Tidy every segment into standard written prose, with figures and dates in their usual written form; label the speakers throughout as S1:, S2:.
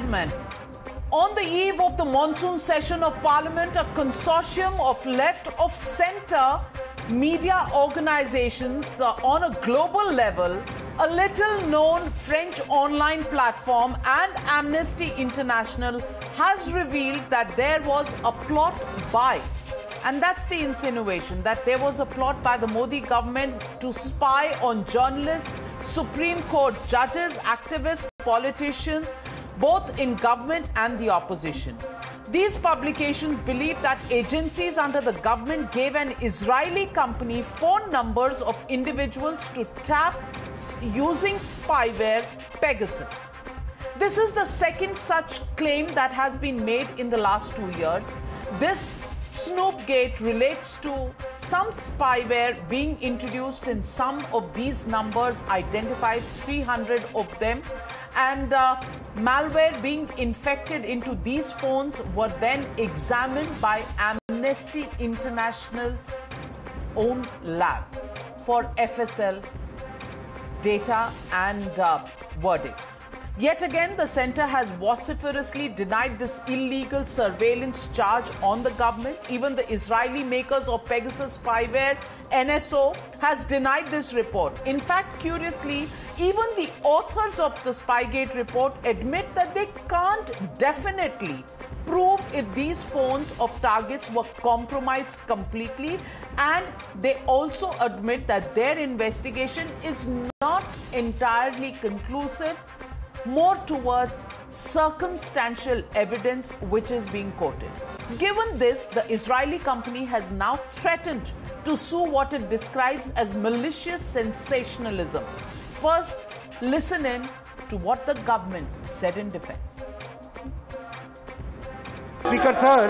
S1: gentlemen, on the eve of the monsoon session of Parliament, a consortium of left-of-centre media organizations on a global level, a little-known French online platform and Amnesty International has revealed that there was a plot by, and that's the insinuation, that there was a plot by the Modi government to spy on journalists, Supreme Court judges, activists, politicians, both in government and the opposition. These publications believe that agencies under the government gave an Israeli company phone numbers of individuals to tap using spyware Pegasus. This is the second such claim that has been made in the last 2 years. This Snoopgate relates to some spyware being introduced in some of these numbers, identified 300 of them, and malware being infected into these phones were then examined by Amnesty International's own lab for FSL data and verdicts. Yet again, the centre has vociferously denied this illegal surveillance charge on the government. Even the Israeli makers of Pegasus spyware, NSO, has denied this report. In fact, curiously, even the authors of the Spygate report admit that they can't definitely prove if these phones of targets were compromised completely, and they also admit that their investigation is not entirely conclusive, more towards circumstantial evidence which is being quoted. Given this, the Israeli company has now threatened to sue what it describes as malicious sensationalism. First, listen in to what the government said in defense.
S2: Speaker sir,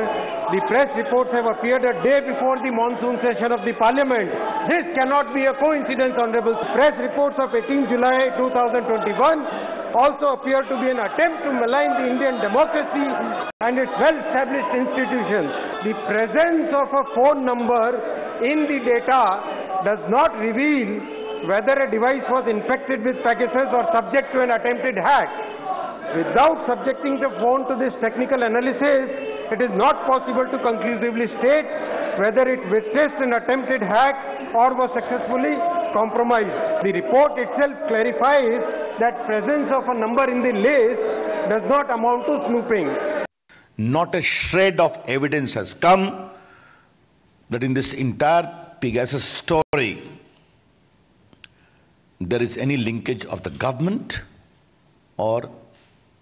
S2: the press reports have appeared a day before the monsoon session of the Parliament. This cannot be a coincidence, Honourable. Press reports of 18 July 2021 also appear to be an attempt to malign the Indian democracy and its well-established institutions. The presence of a phone number in the data does not reveal whether a device was infected with Pegasus or subject to an attempted hack. Without subjecting the phone to this technical analysis, it is not possible to conclusively state whether it witnessed an attempted hack or was successfully compromised. The report itself clarifies that presence of a number in the list does not amount to snooping.
S3: Not a shred of evidence has come that in this entire Pegasus story there is any linkage of the government or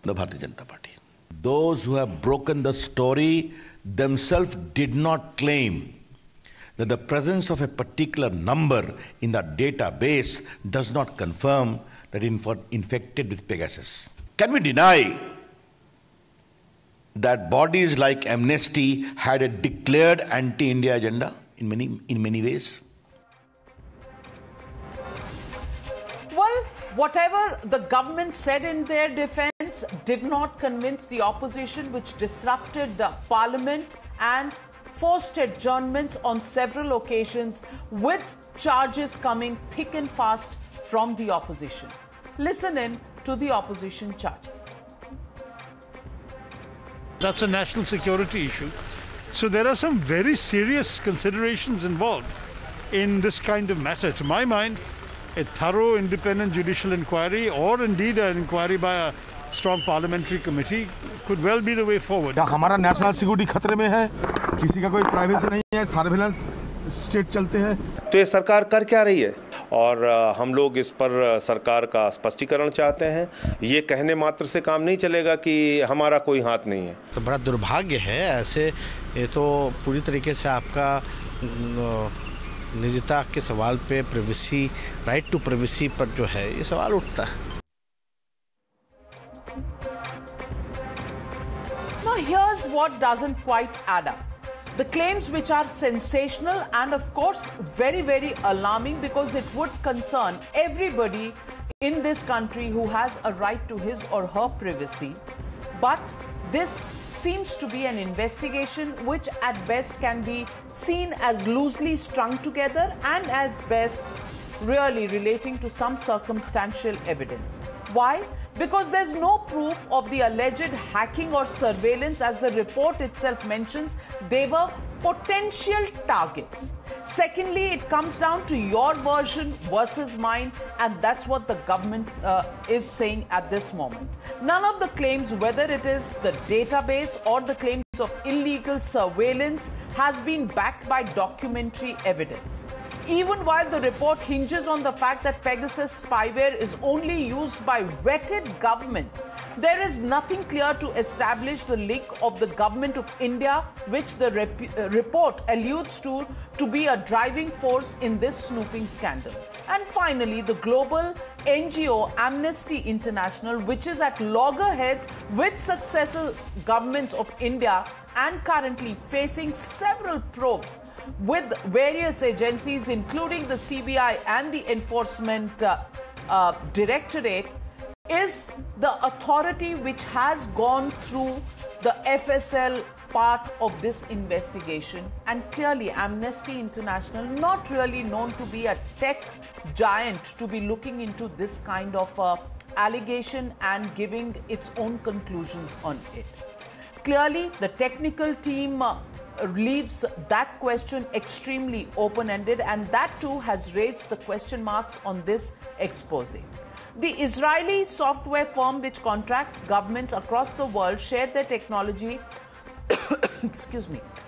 S3: the Bharatiya Janata Party. Those who have broken the story themselves did not claim that the presence of a particular number in the database does not confirm that infected with Pegasus. Can we deny that bodies like Amnesty had a declared anti-India agenda in many ways?
S1: Well, whatever the government said in their defense did not convince the opposition, which disrupted the Parliament and forced adjournments on several occasions, with charges coming thick and fast from the opposition. Listen in to the opposition charges.
S4: That's a national security issue. So there are some very serious considerations involved in this kind of matter. To my mind, a thorough independent judicial inquiry, or indeed an inquiry by a strong parliamentary committee, could well be the way forward.
S5: हमारा national security खतरे में है, किसी का कोई privacy नहीं है, surveillance state चलते हैं।
S6: तो ये सरकार कर क्या रही है, और हम लोग इस पर सरकार का स्पष्टीकरण चाहते हैं। ये कहने मात्र से काम नहीं चलेगा कि हमारा कोई हाथ नहीं है।
S7: तो बड़ा दुर्भाग्य है, ऐसे ये तो पूरी तरीके से आपका निजता के सवाल पे, प्राइवेसी, राइट टू प्राइवेसी पर जो है ये सवाल उठता है।
S1: Now here's what doesn't quite add up. The claims, which are sensational and of course very, very alarming, because it would concern everybody in this country who has a right to his or her privacy. But this seems to be an investigation which at best can be seen as loosely strung together and at best really relating to some circumstantial evidence. Why? Because there's no proof of the alleged hacking or surveillance. As the report itself mentions, they were potential targets. Secondly, it comes down to your version versus mine, and that's what the government is saying at this moment. None of the claims, whether it is the database or the claims of illegal surveillance, has been backed by documentary evidence. Even while the report hinges on the fact that Pegasus spyware is only used by vetted governments, there is nothing clear to establish the link of the government of India, which the report alludes to be a driving force in this snooping scandal. And finally, the global NGO Amnesty International, which is at loggerheads with successive governments of India and currently facing several probes with various agencies, including the CBI and the Enforcement Directorate, is the authority which has gone through the FSL part of this investigation. And clearly, Amnesty International, not really known to be a tech giant, to be looking into this kind of allegation and giving its own conclusions on it. Clearly, the technical team leaves that question extremely open-ended, and that too has raised the question marks on this expose. The Israeli software firm which contracts governments across the world shared their technology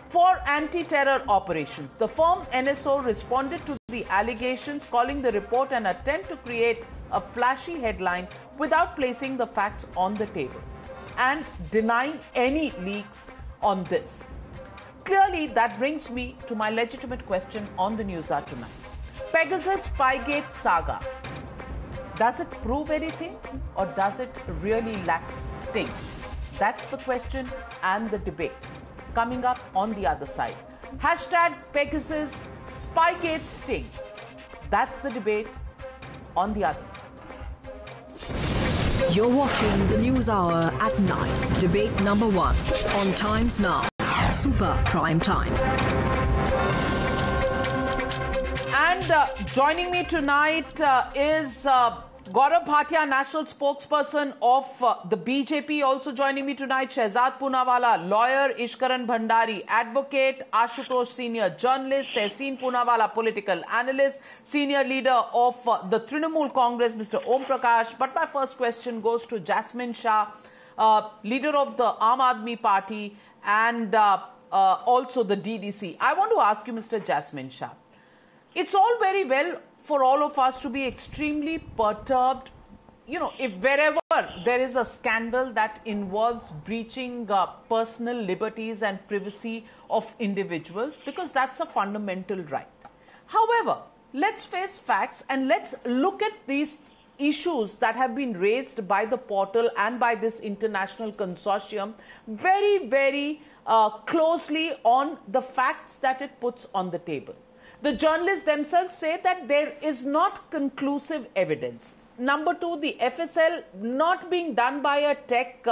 S1: for anti-terror operations. The firm NSO responded to the allegations, calling the report an attempt to create a flashy headline without placing the facts on the table and denying any leaks on this. Clearly, that brings me to my legitimate question on the News Hour tonight. Pegasus Spygate saga. Does it prove anything, or does it really lack sting? That's the question and the debate coming up on the other side. Hashtag Pegasus Spygate sting. That's the debate on the other side.
S8: You're watching the News Hour at 9. Debate number 1 on Times Now. Super Prime Time.
S1: And joining me tonight is Gaurav Bhatia, national spokesperson of the BJP. Also joining me tonight, Shehzad Poonawalla, lawyer, Ishkaran Bhandari, advocate, Ashutosh, senior journalist, Tehseen Poonawalla, political analyst, senior leader of the Trinamool Congress, Mr. Om Prakash. But my first question goes to Jasmine Shah, leader of the Aam Aadmi Party and also the DDC. I want to ask you, Mr. Jasmine Shah, it's all very well for all of us to be extremely perturbed, if wherever there is a scandal that involves breaching personal liberties and privacy of individuals, because that's a fundamental right. However, let's face facts and let's look at these issues that have been raised by the portal and by this international consortium very, very closely on the facts that it puts on the table. The journalists themselves say that there is not conclusive evidence. Number two, the FSL not being done by a tech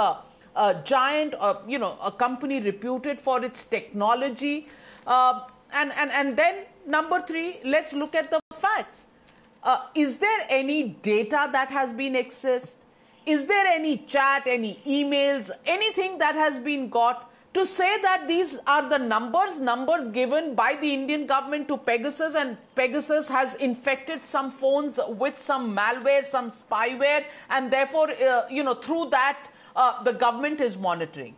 S1: giant, a company reputed for its technology. And then number three, let's look at the facts. Is there any data that has been accessed? Is there any chat, any emails, anything that has been got to say that these are the numbers given by the Indian government to Pegasus, and Pegasus has infected some phones with some malware, some spyware, and therefore, through that, the government is monitoring.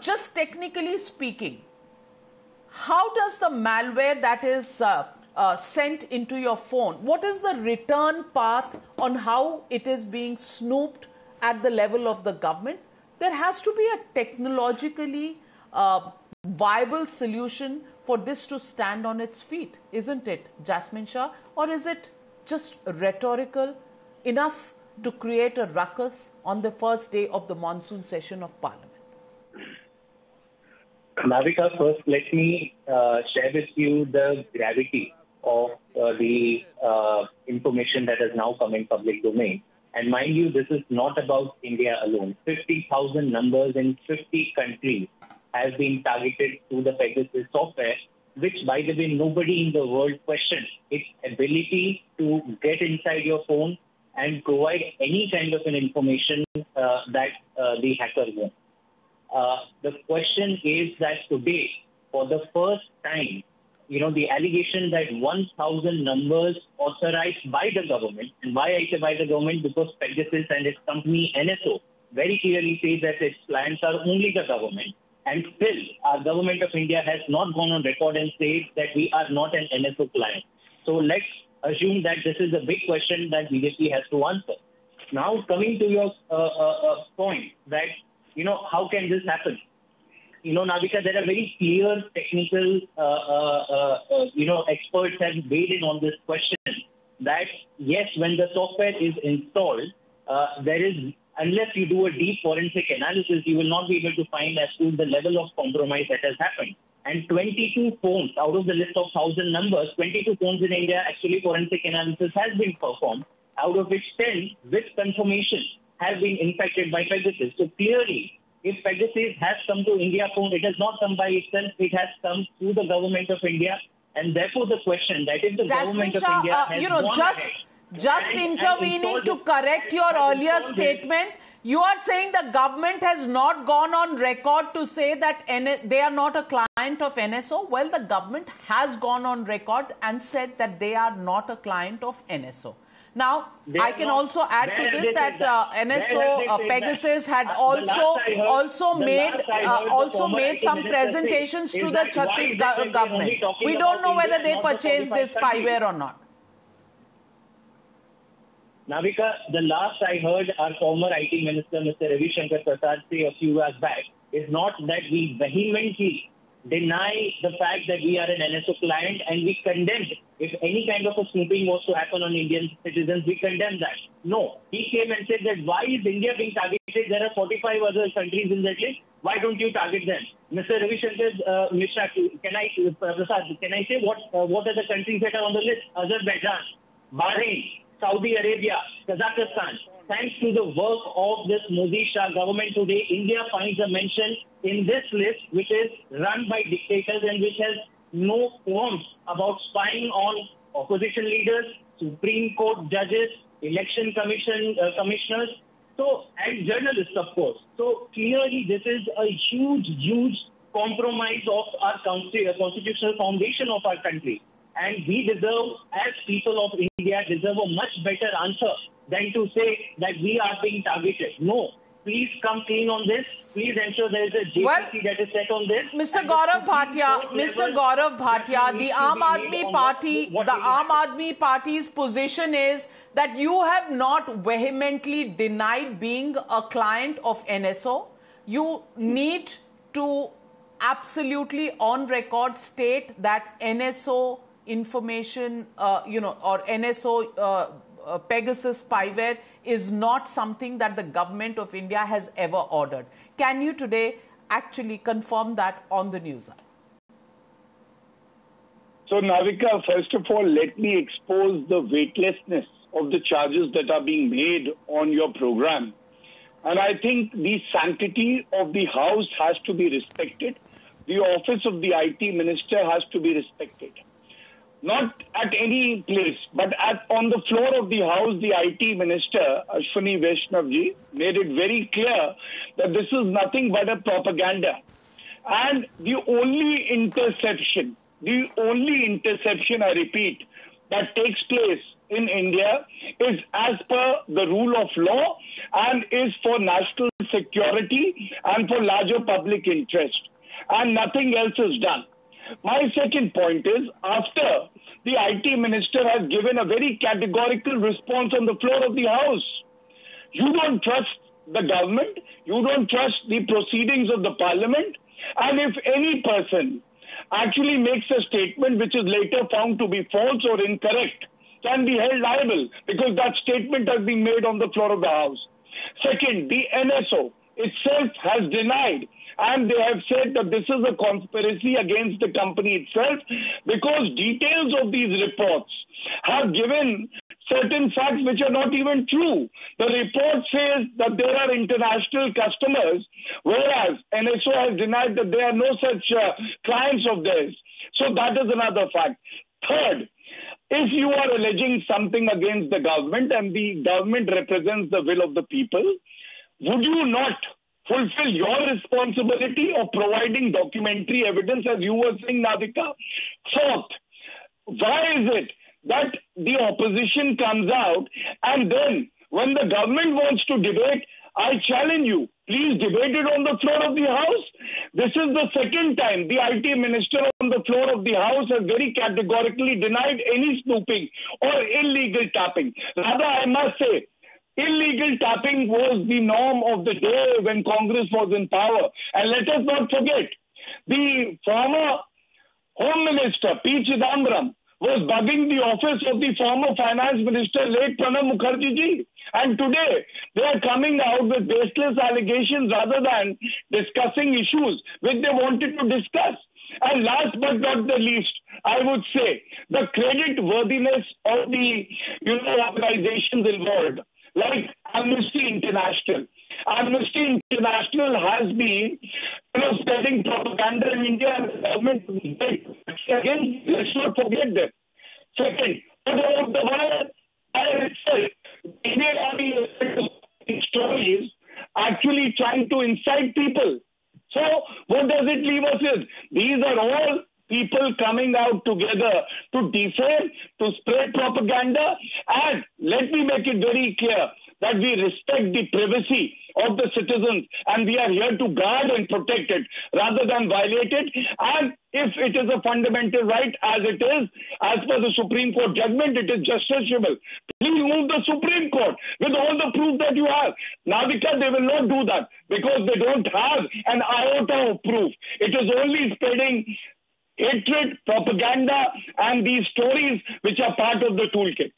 S1: Just technically speaking, how does the malware that is sent into your phone, what is the return path on how it is being snooped at the level of the government? There has to be a technologically viable solution for this to stand on its feet, isn't it, Jasmine Shah? Or is it just rhetorical enough to create a ruckus on the first day of the monsoon session of Parliament?
S9: Navika, first let me share with you the gravity of the information that has now come in public domain. And mind you, this is not about India alone. 50,000 numbers in 50 countries have been targeted through the Pegasus software, which, by the way, nobody in the world questions its ability to get inside your phone and provide any kind of an information that the hackers want. The question is that today, for the first time, the allegation that 1,000 numbers authorized by the government, and why I say by the government, because Pegasus and its company NSO very clearly says that its clients are only the government. And still, our government of India has not gone on record and said that we are not an NSO client. So let's assume that this is a big question that BJP has to answer. Now, coming to your point that, how can this happen? Navika, there are very clear technical, experts have weighed in on this question that, yes, when the software is installed, there is, unless you do a deep forensic analysis, you will not be able to find as to the level of compromise that has happened. And 22 phones out of the list of 1,000 numbers, 22 phones in India, actually forensic analysis has been performed, out of which 10 with confirmation have been infected by Pegasus. So clearly, if Pegasus has come to India phone, it has not come by itself, it has come through the government of India. And therefore the question that if the government of India has
S1: just intervening to correct your earlier statement, you are saying the government has not gone on record to say that they are not a client of NSO. Well, the government has gone on record and said that they are not a client of NSO. Now, I can also add to this that NSO, Pegasus had also made some presentations to the Chhattisgarh government. We don't know whether they purchased this spyware or not.
S9: Navika, the last I heard our former IT Minister, Mr. Ravi Shankar Prasad, say a few hours back is not that we vehemently deny the fact that we are an NSO client and we condemn if any kind of a snooping was to happen on Indian citizens, we condemn that. No, he came and said that why is India being targeted? There are 45 other countries in that list. Why don't you target them? Mr. Ravi Shankar Mishra, can I say what are the countries that are on the list? Azerbaijan, Bahrain, Saudi Arabia, Kazakhstan. Thanks to the work of this Modi-Shah government today, India finds a mention in this list, which is run by dictators and which has no qualms about spying on opposition leaders, Supreme Court judges, election commissioners, and journalists, of course. So clearly, this is a huge compromise of our constitutional foundation of our country. And we deserve, as people of India, deserve a much better answer than to say that we are being targeted. No. Please come clean on this. Please ensure there is a JPC that is set on this.
S1: Mr. Gaurav Bhatia, the Aam Aadmi Party's position is that you have not vehemently denied being a client of NSO. You need to absolutely on record state that NSO information, or NSO Pegasus spyware is not something that the government of India has ever ordered. Can you today actually confirm that on the news?
S10: So, Navika, first of all, let me expose the weightlessness of the charges that are being made on your program. And I think the sanctity of the House has to be respected. The office of the IT Minister has to be respected. Not at any place, but on the floor of the House, the IT Minister, Ashwini Vaishnavji, made it very clear that this is nothing but a propaganda. And the only interception, I repeat, that takes place in India is as per the rule of law and is for national security and for larger public interest. And nothing else is done. My second point is, after the IT Minister has given a very categorical response on the floor of the House, you don't trust the government, you don't trust the proceedings of the Parliament, and if any person actually makes a statement which is later found to be false or incorrect, can be held liable because that statement has been made on the floor of the House. Second, the NSO itself has denied, and they have said that this is a conspiracy against the company itself because details of these reports have given certain facts which are not even true. The report says that there are international customers, whereas NSO has denied that there are no such clients of theirs. So that is another fact. Third, if you are alleging something against the government and the government represents the will of the people, would you not fulfill your responsibility of providing documentary evidence, as you were saying, Nadika? Fourth, why is it that the opposition comes out and then when the government wants to debate, I challenge you, please debate it on the floor of the House? This is the second time the IT minister on the floor of the House has very categorically denied any snooping or illegal tapping. Rather, I must say, illegal tapping was the norm of the day when Congress was in power. And let us not forget, the former Home Minister, P. Chidambaram, was bugging the office of the former Finance Minister, late Pranab Mukherjee ji. And today, they are coming out with baseless allegations rather than discussing issues which they wanted to discuss. And last but not the least, I would say the credit worthiness of the organizations involved, like Amnesty International. Amnesty International has been spreading propaganda in India and the government. Again, let's not forget that. Second, the one Indian Army stories actually trying to incite people. So what does it leave us with? These are all people coming out together to defame, to spread propaganda, and let me make it very clear that we respect the privacy of the citizens and we are here to guard and protect it rather than violate it. And if it is a fundamental right, as it is, as per the Supreme Court judgment, it is justiciable. Please move the Supreme Court with all the proof that you have. Nadika, they will not do that because they don't have an iota of proof. It is only spreading hatred, propaganda, and these stories which are part of the toolkit.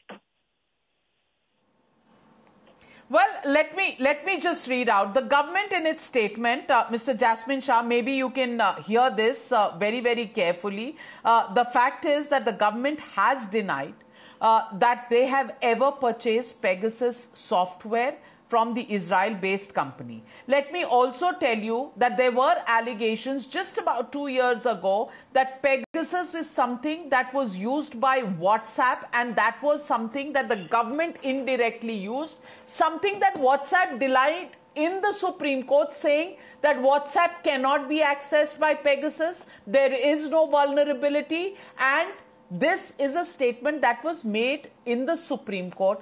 S1: Well, let me just read out. The government in its statement, Mr. Jasmine Shah, maybe you can hear this very, very carefully. The fact is that the government has denied that they have ever purchased Pegasus software from the Israel-based company. Let me also tell you that there were allegations just about 2 years ago that Pegasus is something that was used by WhatsApp, and that was something that the government indirectly used, something that WhatsApp denied in the Supreme Court, saying that WhatsApp cannot be accessed by Pegasus, there is no vulnerability, and this is a statement that was made in the Supreme Court.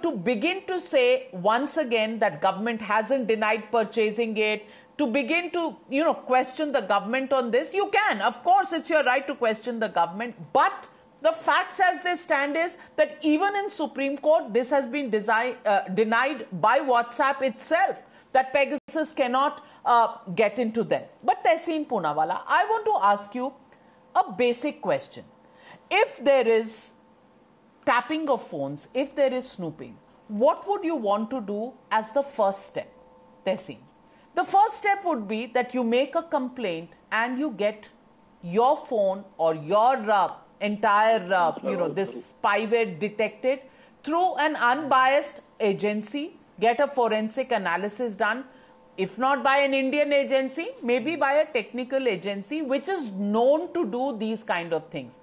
S1: To begin to say once again that government hasn't denied purchasing it, to begin to, question the government on this, you can. Of course, it's your right to question the government. But the facts as they stand is that even in Supreme Court, this has been denied by WhatsApp itself, that Pegasus cannot get into them. But Tehseen Poonawalla, I want to ask you a basic question. If there is tapping of phones, if there is snooping, what would you want to do as the first step, Tehseen? The first step would be that you make a complaint and you get your phone or your entire, this spyware detected through an unbiased agency, get a forensic analysis done, if not by an Indian agency, maybe by a technical agency which is known to do these kind of things.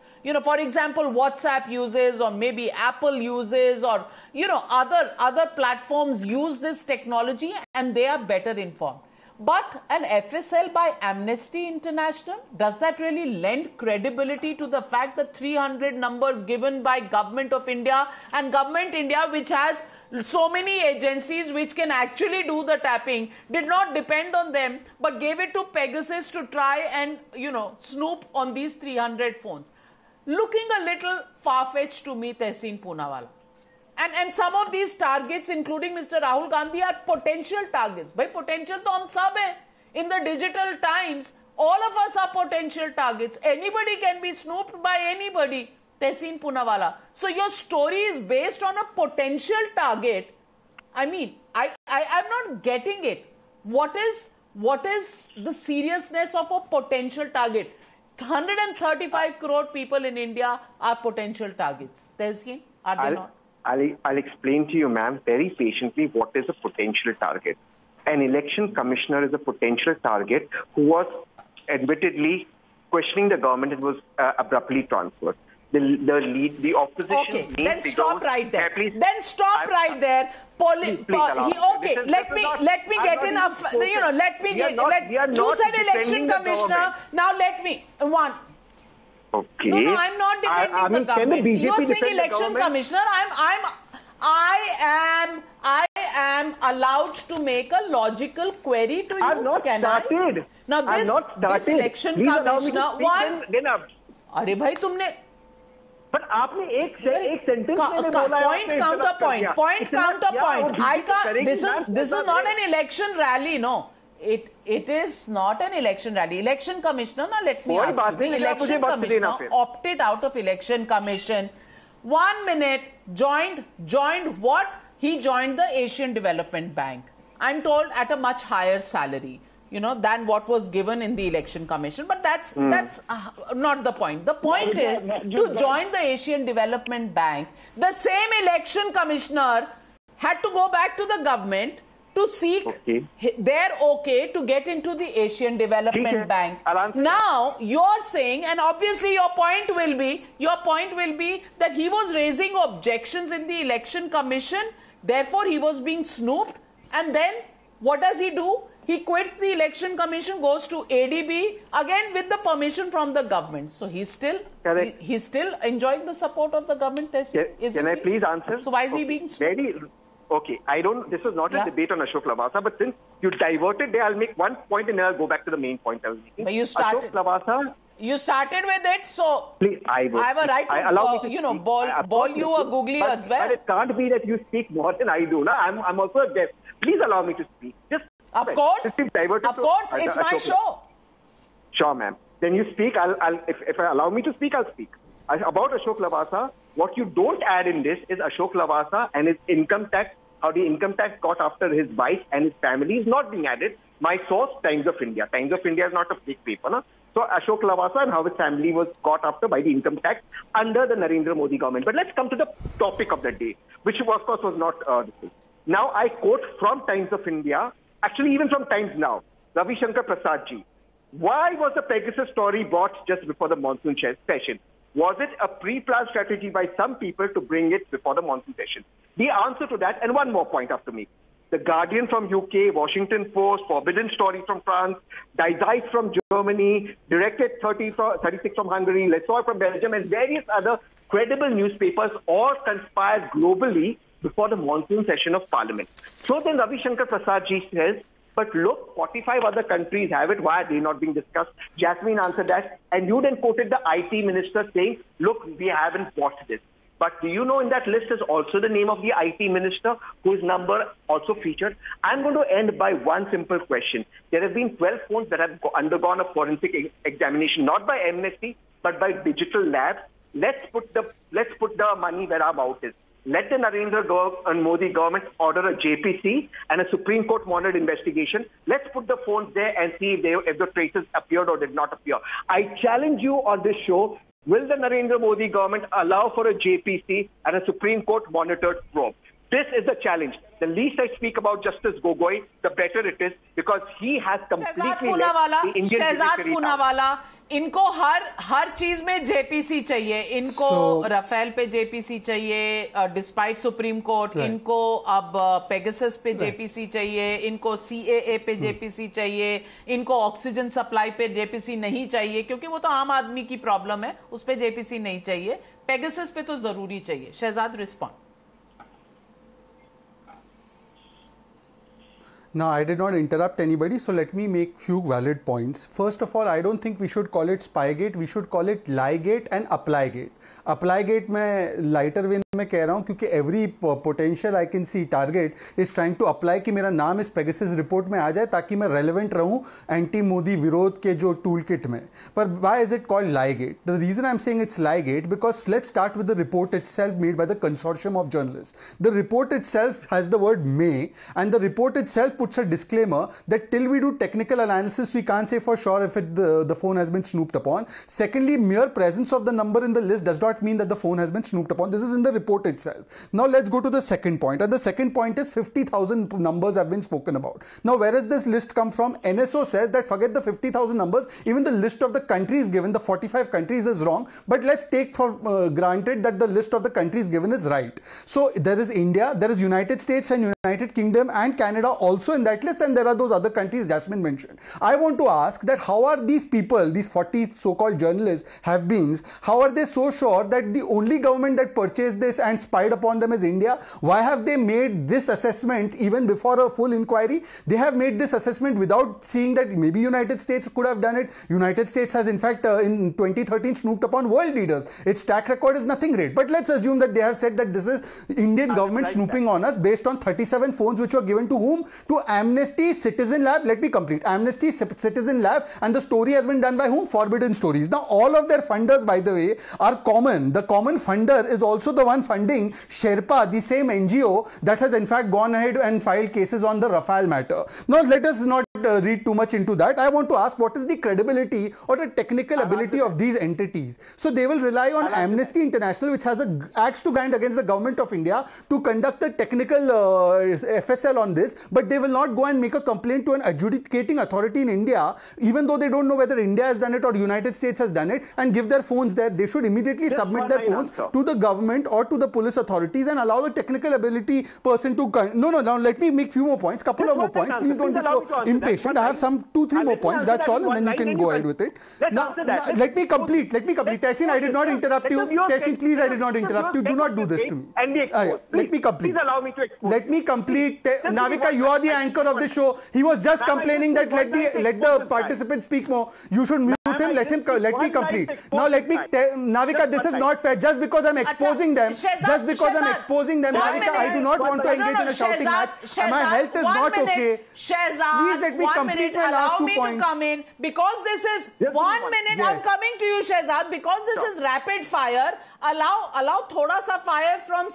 S1: For example, WhatsApp uses, or maybe Apple uses, or, other platforms use this technology and they are better informed. But an FSL by Amnesty International, does that really lend credibility to the fact that 300 numbers given by Government of India, and Government India, which has so many agencies which can actually do the tapping, did not depend on them, but gave it to Pegasus to try and, snoop on these 300 phones? Looking a little far-fetched to me, Tehseen Poonawalla. And some of these targets, including Mr. Rahul Gandhi, are potential targets. Bhai, potential to hum sab hai. In the digital times, all of us are potential targets. Anybody can be snooped by anybody, Tehseen Poonawalla. So your story is based on a potential target. I mean, I'm not getting it. What is the seriousness of a potential target? 135 crore people in India are potential targets. Tehseen, are they not?
S11: I'll explain to you, ma'am, very patiently what is a potential target. An election commissioner is a potential target who was admittedly questioning the government and was abruptly transferred. the opposition.
S1: Okay, then stop right there.
S11: Please,
S1: then stop right there. Okay, let me get in. You said election commissioner. Now let me
S11: Okay.
S1: No, I'm not defending the government. You're saying election commissioner. I am allowed to make a logical query to you.
S11: I've not started.
S1: Now this election commissioner अरे भाई तुमने
S11: पर आपने एक sentence में बोला
S1: point counterpoint I can't this is not an election rally. No, it is not an election rally. Election commissioner, now let me ask you, the election commissioner opted out of election commission. 1 minute joined what? He joined the Asian Development Bank, I'm told at a much higher salary, than what was given in the election commission. But that's not the point. The point is to join the Asian Development Bank, the same election commissioner had to go back to the government to seek their okay to get into the Asian Development Bank. Now you're saying, and obviously your point will be that he was raising objections in the election commission, therefore he was being snooped, and then what does he do? He quits the election commission, goes to ADB, again with the permission from the government. So he's still enjoying the support of the government.
S11: Can I please answer?
S1: So why is he being snooped?
S11: Okay, this was not a debate on Ashok Lavasa, but since you diverted there, I'll make one point and then I'll go back to the main point I was making.
S1: But you started with it, so
S11: please, I
S1: have a right to, ball you a googly as well.
S11: But it can't be that you speak more than I do. No? I'm also a guest. Please allow me to speak.
S1: Of course, it's my show.
S11: Sure, ma'am. Then you speak. If I allow me to speak, I'll speak. About Ashok Lavasa, what you don't add in this is Ashok Lavasa and his income tax, how the income tax got after his wife and his family is not being added. My source, Times of India. Times of India is not a big paper. No? So Ashok Lavasa and how his family was got after by the income tax under the Narendra Modi government. But let's come to the topic of the day, which of course was not this thing. Now I quote from Times of India, actually even from Times Now, Ravi Shankar Prasad ji. Why was the Pegasus story brought just before the monsoon session? Was it a pre-planned strategy by some people to bring it before the monsoon session? The answer to that, and one more point after me. The Guardian from UK, Washington Post, Forbidden Story from France, Die Zeit from Germany, Directed 36 from Hungary, L'Essor from Belgium, and various other credible newspapers all conspired globally before the monsoon session of Parliament. So then Ravi Shankar Prasad ji says, but look, 45 other countries have it. Why are they not being discussed? Jasmine answered that. And you then quoted the IT minister saying, look, we haven't watched this. But do you know in that list is also the name of the IT minister whose number also featured? I'm going to end by one simple question. There have been 12 phones that have undergone a forensic examination, not by Amnesty, but by digital labs. Let's put the money where our mouth is. Let the Narendra Modi government order a JPC and a Supreme Court monitored investigation. Let's put the phones there and see if the traces appeared or did not appear. I challenge you on this show, will the Narendra Modi government allow for a JPC and a Supreme Court monitored probe? This is the challenge. The least I speak about Justice Gogoi, the better it is, because he has completely led the Indian judiciary.
S1: इनको हर चीज में JPC चाहिए, इनको Rafale पे JPC चाहिए despite supreme court, इनको अब Pegasus पे जेपीसी चाहिए, इनको सीएए पे जेपीसी चाहिए, इनको ऑक्सीजन सप्लाई पे जेपीसी नहीं चाहिए क्योंकि वो तो आम आदमी की प्रॉब्लम है, उस पे जेपीसी नहीं चाहिए, पेगासस पे तो जरूरी चाहिए. Shahzad, respond.
S12: Now, I did not interrupt anybody, so let me make few valid points. First of all, I don't think we should call it Spygate, we should call it Liegate and Applygate. Applygate मैं lighter way में कह रहा हूँ क्योंकि every potential I can see target is trying to apply कि मेरा नाम इस Pegasus report में आ जाए ताकि मैं relevant रहूँ anti-Modi विरोध के जो toolkit में. But why is it called Liegate? The reason I'm saying it's Liegate because let's start with the report itself made by the consortium of journalists. The report itself has the word may, and the report itself puts a disclaimer that till we do technical analysis, we can't say for sure if the phone has been snooped upon. Secondly, mere presence of the number in the list does not mean that the phone has been snooped upon. This is in the report itself. Now let's go to the second point. And the second point is 50,000 numbers have been spoken about. Now, where does this list come from? NSO says that forget the 50,000 numbers, even the list of the countries given, the 45 countries, is wrong. But let's take for granted that the list of the countries given is right. So there is India, there is United States and United Kingdom and Canada also in that list, and there are those other countries Jasmine mentioned. I want to ask that how are these people, these 40 so-called journalists, have-beens, how are they so sure that the only government that purchased this and spied upon them is India? Why have they made this assessment even before a full inquiry? They have made this assessment without seeing that maybe United States could have done it. United States has in fact in 2013 snooped upon world leaders. Its track record is nothing great. But let's assume that they have said that this is Indian government snooping on us based on 37 phones which were given to whom? To Amnesty Citizen Lab. Let me complete. Amnesty Citizen Lab, and the story has been done by whom? Forbidden Stories. Now all of their funders, by the way, are common. The common funder is also the one funding Sherpa, the same NGO that has in fact gone ahead and filed cases on the Rafale matter. Now let us not read too much into that. I want to ask, what is the credibility or the technical ability of these entities? So they will rely on Amnesty International, which has an axe to grind against the government of India, to conduct the technical FSL on this, but they will not go and make a complaint to an adjudicating authority in India, even though they don't know whether India has done it or United States has done it, and give their phones there. They should immediately submit their phones to the government or to the police authorities and allow the technical ability person to... No, let me make few more points, couple of more points. Please don't be so impatient. I have some 2-3 more points, that's all, and then you can go ahead with it. Now, let me complete. Tehseen, I did not interrupt you. Tehseen, please, I did not interrupt you. Do not do this to me. Let me complete.
S11: Please allow me to expose.
S12: Let me complete. Navika, you are the anchor of the show. He was just complaining that let the participants speak more. You should mute him. Let me complete. Now let me, Navika, this is not fair. Just because I'm exposing them, Navika, I do not want to engage in a shouting match. My health is not okay.
S1: Shehzad,
S12: please let me complete my last 2 points.
S1: To come in, because this is 1 minute.
S12: Yes.
S1: I'm coming to you, Shehzad, because this is rapid fire. Allow thoda sa fire from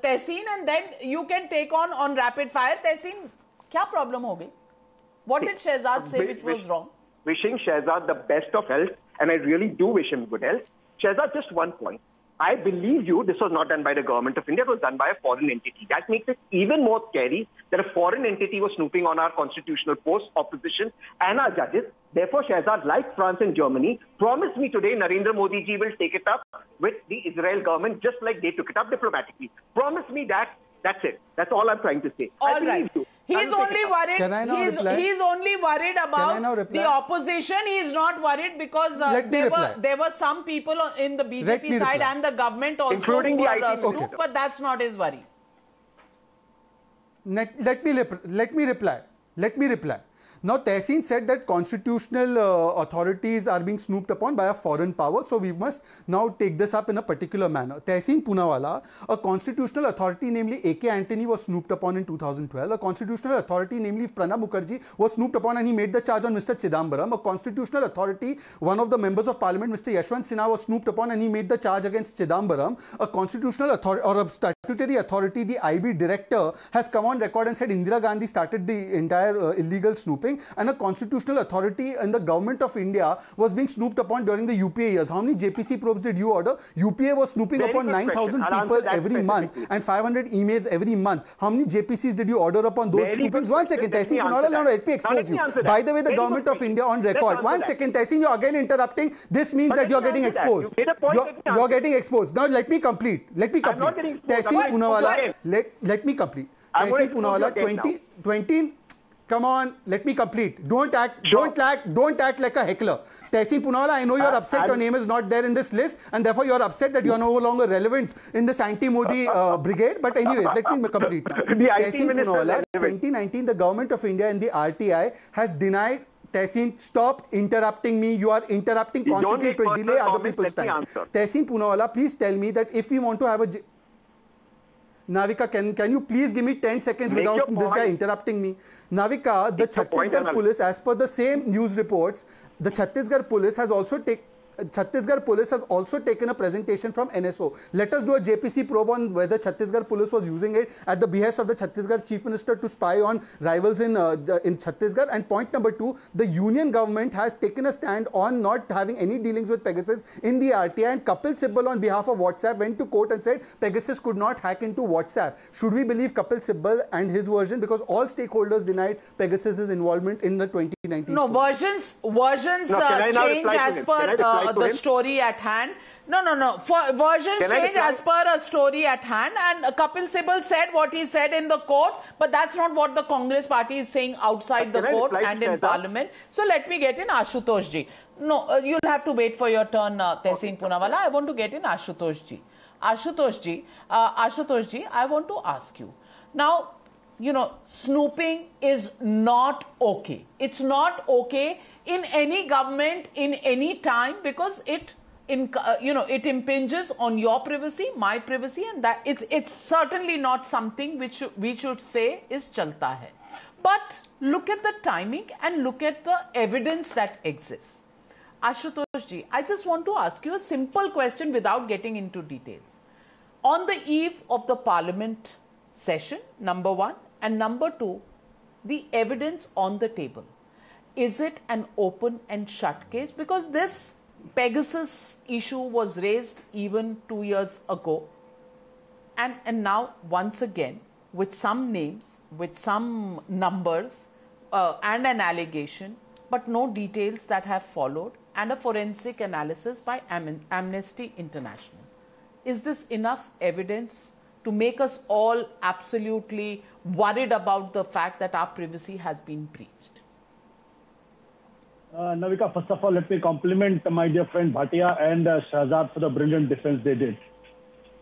S1: Tehseen, and then you can take on rapid fire. Tehseen, kya problem ho gayi? What did Shehzad say which was wrong?
S11: Wishing Shehzad the best of health, and I really do wish him good health. Shehzad, just 1 point. I believe you, this was not done by the government of India, it was done by a foreign entity. That makes it even more scary that a foreign entity was snooping on our constitutional posts, opposition, and our judges. Therefore, Shehzad, like France and Germany, promise me today Narendra Modi ji will take it up with the Israel government just like they took it up diplomatically. Promise me that. That's it. That's all I'm trying to say.
S1: All right. He's only worried. He's only worried about the opposition. He's not worried because there were some people in the BJP side and the government also, including the IT, but that's not his worry.
S12: Let me reply. Now, Tehseen said that constitutional authorities are being snooped upon by a foreign power, so we must now take this up in a particular manner. Tehseen Poonawalla, a constitutional authority, namely A.K. Antony, was snooped upon in 2012. A constitutional authority, namely Pranab Mukherjee, was snooped upon and he made the charge on Mr. Chidambaram. A constitutional authority, one of the members of parliament, Mr. Yashwant Sinha, was snooped upon and he made the charge against Chidambaram. A constitutional authority or a statutory authority, the IB director, has come on record and said Indira Gandhi started the entire illegal snooping. And a constitutional authority in the government of India was being snooped upon during the UPA years. How many JPC probes did you order? UPA was snooping upon 9,000 people every month and 500 emails every month. How many JPCs did you order upon those snoopings? 1 second, Tehseen Poonawalla, now let me expose you. By the way, the government of India on record. 1 second, Tehseen, you're again interrupting. This means that you're getting exposed. You're getting exposed. Now let me complete. Tehseen Poonawalla, let me complete. Tehseen Poonawalla, 20... Come on, let me complete. Don't act like a heckler. Tehseen Poonawalla, I know you're upset your name is not there in this list, and therefore you're upset that you're no longer relevant in this anti-Modi brigade. But anyways, let me complete now. Tehseen Poonawalla, 2019, the government of India and the RTI has denied. Tehseen, stop interrupting me. You are interrupting constantly. It will delay other people's time. Tehseen Poonawalla, please tell me that if we want to have a... Navika, can you please give me 10 seconds without this guy interrupting me? Navika, the Chhattisgarh police, as per the same news reports, the Chhattisgarh police has also taken... Chhattisgarh police has also taken a presentation from NSO. Let us do a JPC probe on whether Chhattisgarh police was using it at the behest of the Chhattisgarh chief minister to spy on rivals in Chhattisgarh. And point number 2, the union government has taken a stand on not having any dealings with Pegasus in the RTI, and Kapil Sibal on behalf of WhatsApp went to court and said Pegasus could not hack into WhatsApp. Should we believe Kapil Sibal and his version, because all stakeholders denied Pegasus's involvement in the 2019?
S1: No, versions change as per the story at hand. No. Versions change as per a story at hand, and Kapil Sibal said what he said in the court, but that's not what the Congress party is saying outside the court and in Parliament. So let me get in Ashutosh ji. No, you'll have to wait for your turn, Tehseen Poonawalla. I want to get in Ashutosh ji. Ashutosh ji, I want to ask you. Now, you know, snooping is not okay. It's not okay in any government, in any time, because it impinges on your privacy, my privacy, and that it's certainly not something which we should say is chalta hai. But look at the timing and look at the evidence that exists. Ashutosh ji, I just want to ask you a simple question without getting into details. On the eve of the Parliament session, number 1, and number 2, the evidence on the table. Is it an open and shut case? Because this Pegasus issue was raised even 2 years ago. And now, once again, with some names, with some numbers, and an allegation, but no details that have followed, and a forensic analysis by Amnesty International. Is this enough evidence to make us all absolutely worried about the fact that our privacy has been breached?
S13: Navika, first of all, let me compliment my dear friend Bhatia and Shahzad for the brilliant defense they did.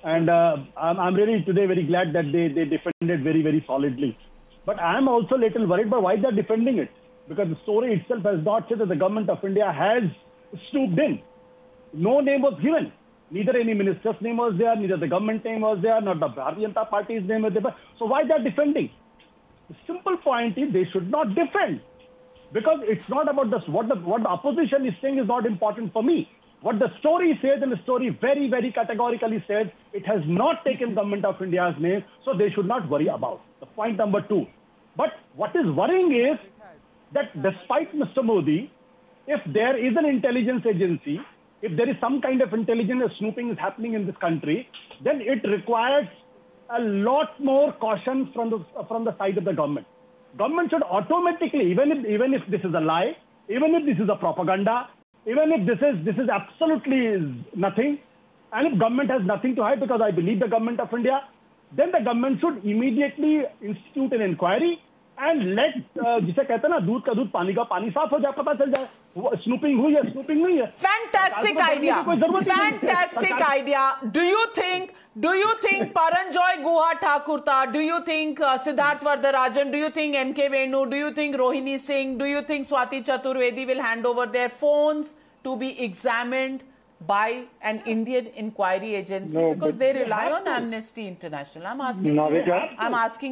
S13: And I'm really today very glad that they defended very, very solidly. But I'm also a little worried about why they're defending it. Because the story itself has not said that the government of India has stooped in. No name was given. Neither any minister's name was there, neither the government name was there, not the Bharatiya Janata Party's name was there. So why they're defending? The simple point is they should not defend. Because it's not about this. What the opposition is saying is not important for me. What the story says, and the story very, very categorically says, it has not taken government of India's name, so they should not worry about. The point number 2. But what is worrying is that despite Mr. Modi, if there is an intelligence agency, if there is some kind of intelligence snooping is happening in this country, then it requires a lot more caution from the side of the government. Government should automatically, even if this is a lie, even if this is a propaganda, even if this is absolutely nothing, and if government has nothing to hide, because I believe the government of India, then the government should immediately institute an inquiry and let जिसे कहते हैं ना दूध का दूध पानी का पानी साफ हो जाए, पता चल जाए स्नूपिंग हुई है, स्नूपिंग नहीं है.
S1: Fantastic idea. Fantastic idea. Do you think Paranjoy Guha Thakurta, do you think Siddharth Vardarajan, do you think MK Venu, do you think Rohini Singh, do you think Swati Chaturvedi will hand over their phones to be examined by an Indian inquiry agency? No, because they rely on Amnesty International. I'm asking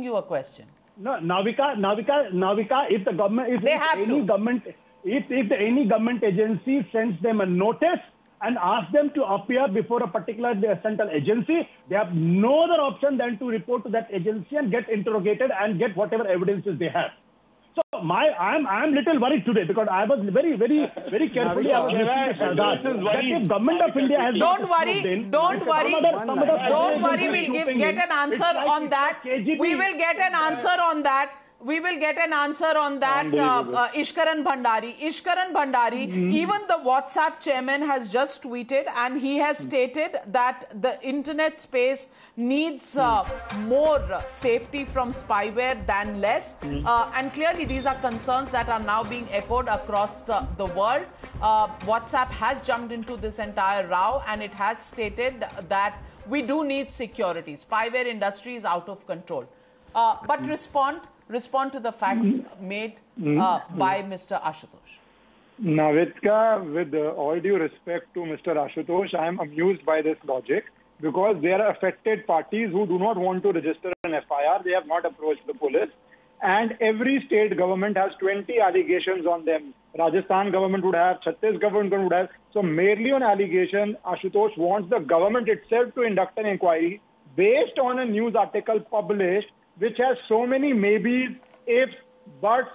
S1: you a question.
S13: No, Navika, if the government, if any government agency sends them a notice and asks them to appear before a particular central agency, they have no other option than to report to that agency and get interrogated and get whatever evidences they have. So I'm little worried today because I was very carefully. If government of India has
S1: don't worry. We'll get an answer on that. We will get an answer on that. Ishkaran Bhandari, even the WhatsApp chairman has just tweeted and he has stated that the internet space needs more safety from spyware than less. And clearly these are concerns that are now being echoed across the world. WhatsApp has jumped into this entire row and it has stated that we do need security. Spyware industry is out of control. But respond to the facts made by Mr. Ashutosh.
S14: Navitka, with all due respect to Mr. Ashutosh, I am amused by this logic because there are affected parties who do not want to register an FIR. They have not approached the police. and every state government has 20 allegations on them. Rajasthan government would have, Chhattisgarh government would have. So merely on allegation, Ashutosh wants the government itself to induct an inquiry based on a news article published which has so many maybes, ifs, buts,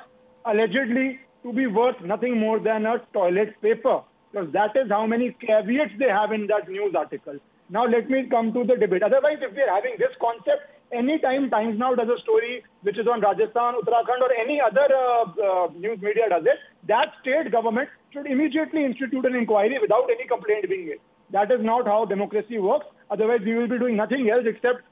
S14: allegedly to be worth nothing more than a toilet paper. Because that is how many caveats they have in that news article. Now let me come to the debate. Otherwise, if we are having this concept, anytime Times Now does a story which is on Rajasthan, Uttarakhand or any other news media does it, that state government should immediately institute an inquiry without any complaint being made. That is not how democracy works. Otherwise, we will be doing nothing else except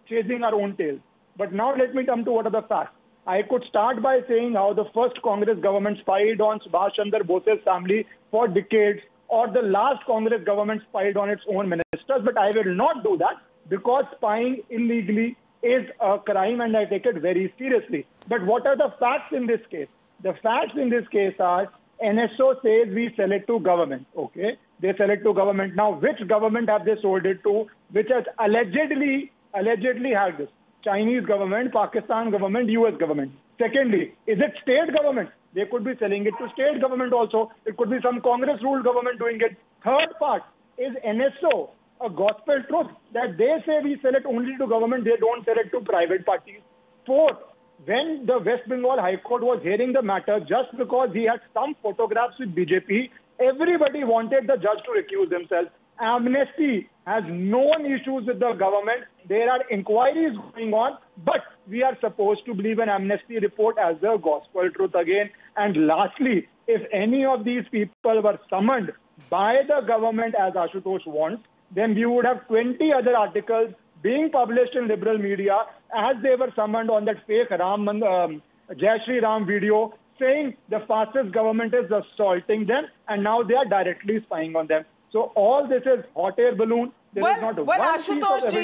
S14: chasing our own tails. But now let me come to what are the facts. I could start by saying how the first Congress government spied on Subhash Chandra Bose's family for decades, or the last Congress government spied on its own ministers, but I will not do that because spying illegally is a crime and I take it very seriously. But what are the facts in this case? The facts in this case are NSO says we sell it to government, okay? They sell it to government. Now, which government have they sold it to, which has allegedly had this? Chinese government, Pakistan government, US government. Secondly, is it state government? They could be selling it to state government also. It could be some Congress-ruled government doing it. Third part, is NSO a gospel truth that they say we sell it only to government, they don't sell it to private parties? Fourth, when the West Bengal High Court was hearing the matter, just because he had some photographs with BJP, everybody wanted the judge to recuse himself. Amnesty has known issues with the government. There are inquiries going on, but we are supposed to believe an Amnesty report as the gospel truth again. And lastly, if any of these people were summoned by the government as Ashutosh wants, then we would have 20 other articles being published in liberal media as they were summoned on that fake Jai Shri Ram video saying the fascist government is assaulting them and now they are directly spying on them. So all this is hot air balloon.
S1: Ashutosh ji,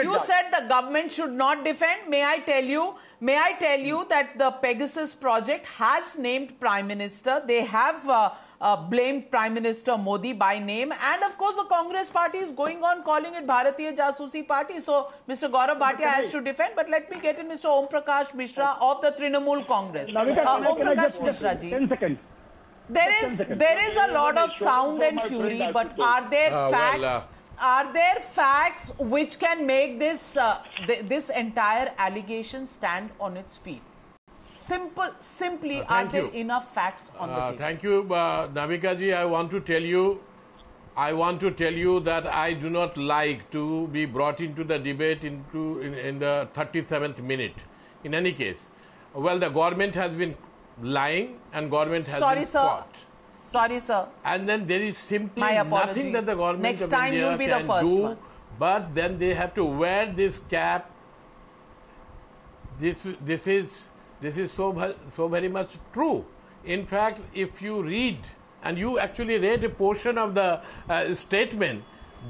S1: you said the government should not defend. May I tell you that the Pegasus project has named Prime Minister. They have blamed Prime Minister Modi by name. And of course, the Congress party is going on calling it Bharatiya Jasusi Party. So Mr. Gaurav Bhatia has to defend. But let me get in Mr. Om Prakash Mishra of the Trinamool Congress. Om Prakash Mishra ji.
S14: 10 seconds.
S1: There is a lot of sound and fury, but are there facts? Are there facts which can make this this entire allegation stand on its feet? Simply, are there enough facts on the table?
S15: Thank you, Navika ji. I want to tell you that I do not like to be brought into the debate in the 37th minute. In any case, well, the government has been lying and government has been caught.
S1: Sorry, sir.
S15: And then there is simply nothing that the government of India can do, but then they have to wear this cap. This is so very much true. In fact, if you read, and you actually read a portion of the statement,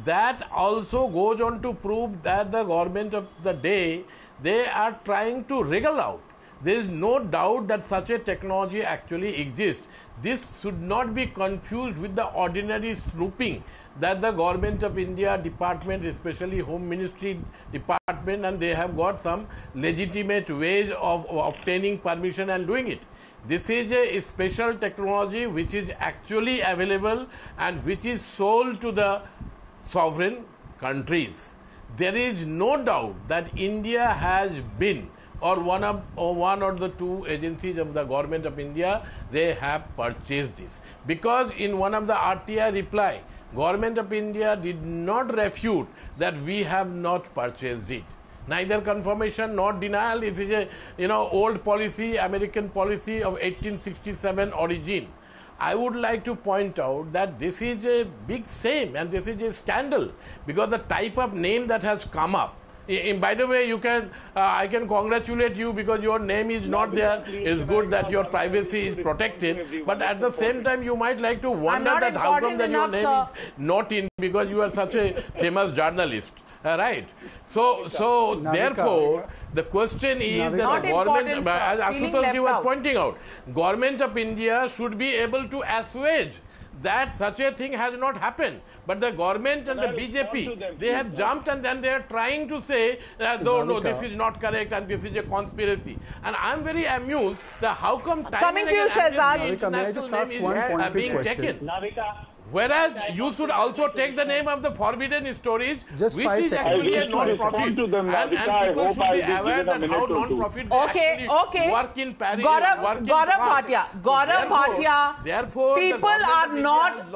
S15: that also goes on to prove that the government of the day, they are trying to wriggle out. There is no doubt that such a technology actually exists. This should not be confused with the ordinary snooping that the government of India department, especially Home Ministry department, and they have got some legitimate ways of obtaining permission and doing it. This is a special technology which is actually available and which is sold to the sovereign countries. There is no doubt that India has been, or one or the two agencies of the government of India, they have purchased this. Because in one of the RTI reply, government of India did not refute that we have not purchased it. Neither confirmation nor denial. It is a old policy, American policy of 1867 origin. I would like to point out that this is a big shame and this is a scandal because the type of name that has come up. By the way, I can congratulate you because your name is not there. It's good that your privacy is protected. But at the same time, you might like to wonder that how come that your name is not in because you are such a famous journalist. Right. So therefore, the question is that the government, as Ashutosh ji was pointing out, government of India should be able to assuage that such a thing has not happened. But the government and the BJP, they have jumped and then they are trying to say, no, this is not correct and this is a conspiracy. And I'm very amused that how come
S1: coming to you, Shehzad,
S12: may I just ask one point
S15: being
S12: question?
S15: taken? Whereas you should also take the name of the forbidden stories,
S12: just
S15: which is actually a non-profit. And people should be aware that how non-profit actually work in Paris, work in
S1: Gaurav Bhatia,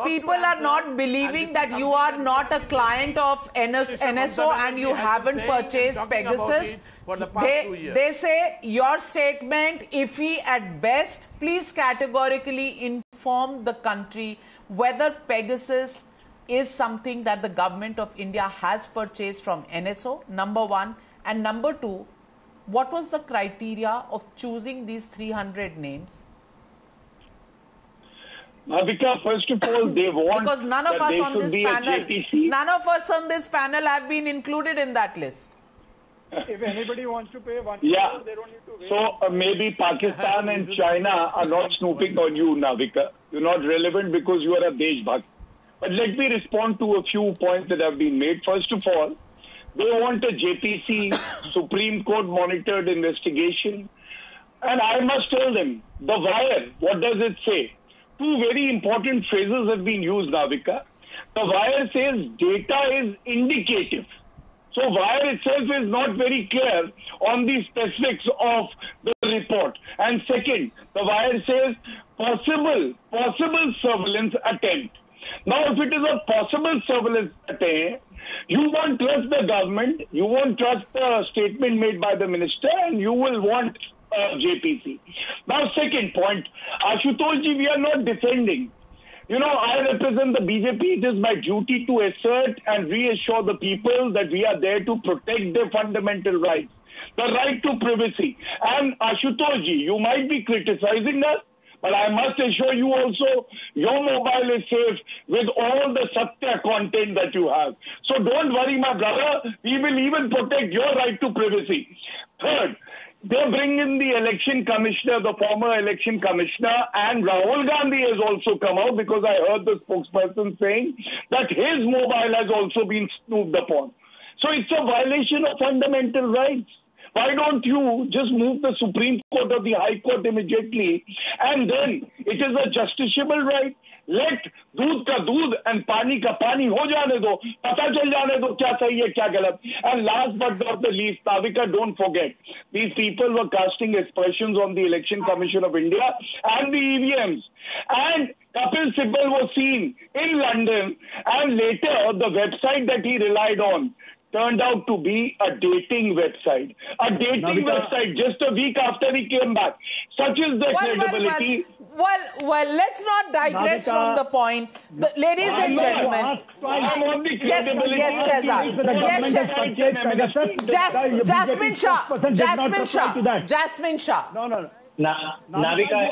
S1: people are not believing that you are not a client of NSO and you haven't purchased Pegasus. They say your statement, iffy at best. Please categorically inform the country whether Pegasus is something that the government of India has purchased from NSO, number one. And number two, what was the criteria of choosing these 300 names?
S10: Navika, first of all, they want
S1: because none of us on this panel have been included in that list.
S14: If anybody wants to pay $1, they don't need to wait.
S10: So maybe Pakistan and China are not snooping on you, Navika. You're not relevant because you are a Deshbhakt. But let me respond to a few points that have been made. First of all, they want a JPC, Supreme Court monitored investigation. And I must tell them, the wire, what does it say? Two very important phrases have been used, Navika. The wire says data is indicative. So wire itself is not very clear on the specifics of the report. And second, the wire says possible surveillance attempt. Now, if it is a possible surveillance attempt, you won't trust the government, you won't trust the statement made by the minister, and you will want JPC. Now, second point, Ashutosh ji, we are not defending. You know, I represent the BJP. It is my duty to assert and reassure the people that we are there to protect their fundamental rights. The right to privacy. And Ashutosh ji, you might be criticizing us, but I must assure you also, your mobile is safe with all the Satya content that you have. So don't worry, my brother. We will even protect your right to privacy. Third, they bring in the election commissioner, the former election commissioner, and Rahul Gandhi has also come out because I heard the spokesperson saying that his mobile has also been snooped upon. So it's a violation of fundamental rights. Why don't you just move the Supreme Court or the High Court immediately, and then it is a justiciable right. Let दूध का दूध and पानी का पानी हो जाने दो, पता चल जाने दो क्या सही है क्या गलत. And last but not the least, Navika, don't forget, these people were casting aspersions on the Election Commission of India and the EVMs. And Kapil Sibal was seen in London, and later the website that he relied on turned out to be a dating website. A dating website just a week after he came back. Such is the credibility.
S1: Well, let's not digress from the point. Ladies and gentlemen. Yes, Shehzad. Jasmine Shah.
S9: No. Navika,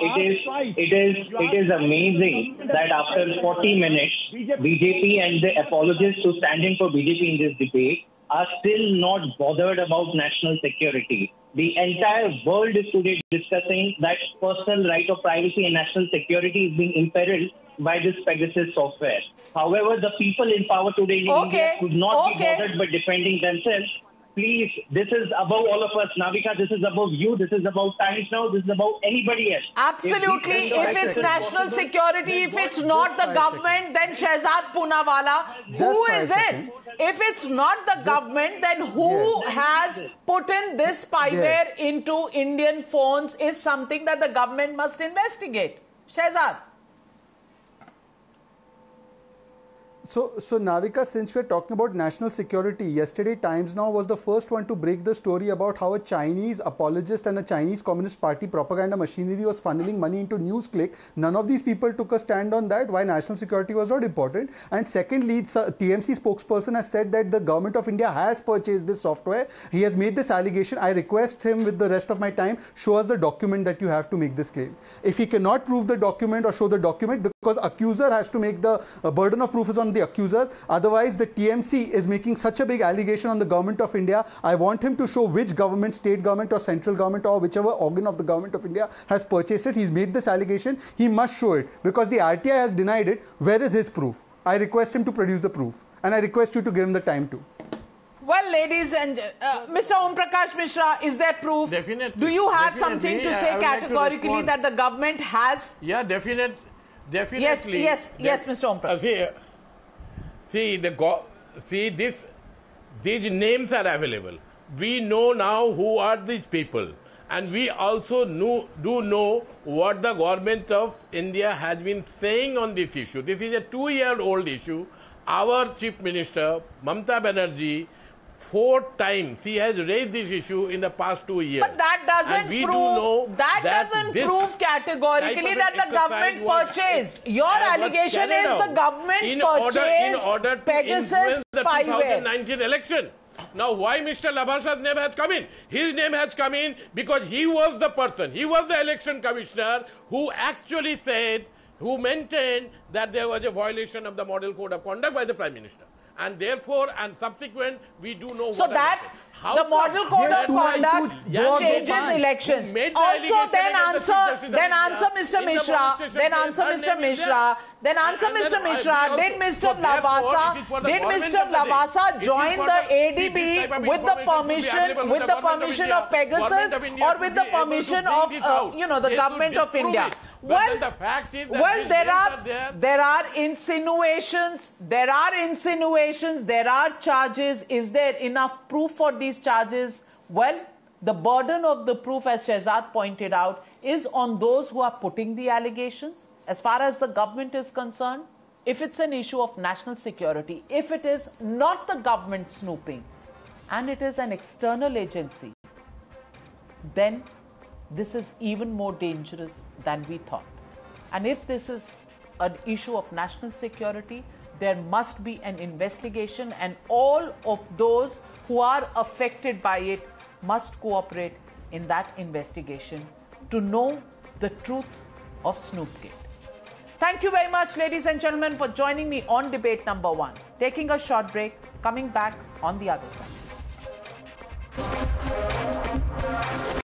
S9: it is amazing that after 40 minutes, BJP and the apologists who stand in for BJP in this debate are still not bothered about national security. The entire world is today discussing that personal right of privacy and national security is being imperiled by this Pegasus software. However, the people in power today in India could not be bothered by defending themselves. Please, this is above all of us. Navika, this is above you. This is about Times Now. This is about anybody else.
S1: Absolutely. If it's national security, if it's not the government, then Shehzad Poonawalla, who is it? If it's not the government, then who has put in this spyware into Indian phones is something that the government must investigate. Shehzad.
S12: So Navika, since we're talking about national security, yesterday Times Now was the first one to break the story about how a Chinese apologist and a Chinese Communist Party propaganda machinery was funneling money into NewsClick. None of these people took a stand on that, why national security was not important. And secondly, TMC spokesperson has said that the government of India has purchased this software. He has made this allegation. I request him with the rest of my time, show us the document that you have to make this claim. If he cannot prove the document or show the document, because accuser has to make the burden of proof is on the the accuser. Otherwise, the TMC is making such a big allegation on the government of India. I want him to show which government, state government or central government or whichever organ of the government of India has purchased it. He's made this allegation. He must show it because the RTI has denied it. Where is his proof? I request him to produce the proof, and I request you to give him the time to.
S1: Well, ladies and Mr. Om Prakash Mishra, is there proof?
S15: Definitely.
S1: Do you have something to say categorically that the government has?
S15: Yeah, definitely.
S1: Yes, Mr. Om Prakash.
S15: These names are available. We know now who are these people. And we also do know what the government of India has been saying on this issue. This is a 2-year-old issue. Our Chief Minister, Mamata Banerjee, 4 times she has raised this issue in the past 2 years.
S1: But that doesn't prove categorically that the government purchased. Your allegation is the government purchased Pegasus spyware.
S15: 2019 election. Now, why Mr. Labasa's name has come in? His name has come in because he was the person, he was the election commissioner who actually said, who maintained that there was a violation of the Model Code of Conduct by the Prime Minister. And therefore, and subsequent, we do know
S1: so
S15: what
S1: that the Model Code of Conduct changes elections. Also, then answer Mr. Mishra. Did Mr. Lavasa join the ADB with the permission of Pegasus or with the permission of the government of India? Well, there are insinuations, there are charges. Is there enough proof for these charges? Well, the burden of the proof, as Shehzad pointed out, is on those who are putting the allegations. As far as the government is concerned, if it's an issue of national security, if it is not the government snooping, and it is an external agency, then this is even more dangerous than we thought. And if this is an issue of national security, there must be an investigation, and all of those who are affected by it must cooperate in that investigation to know the truth of Snoopgate. Thank you very much, ladies and gentlemen, for joining me on debate number 1. Taking a short break, coming back on the other side.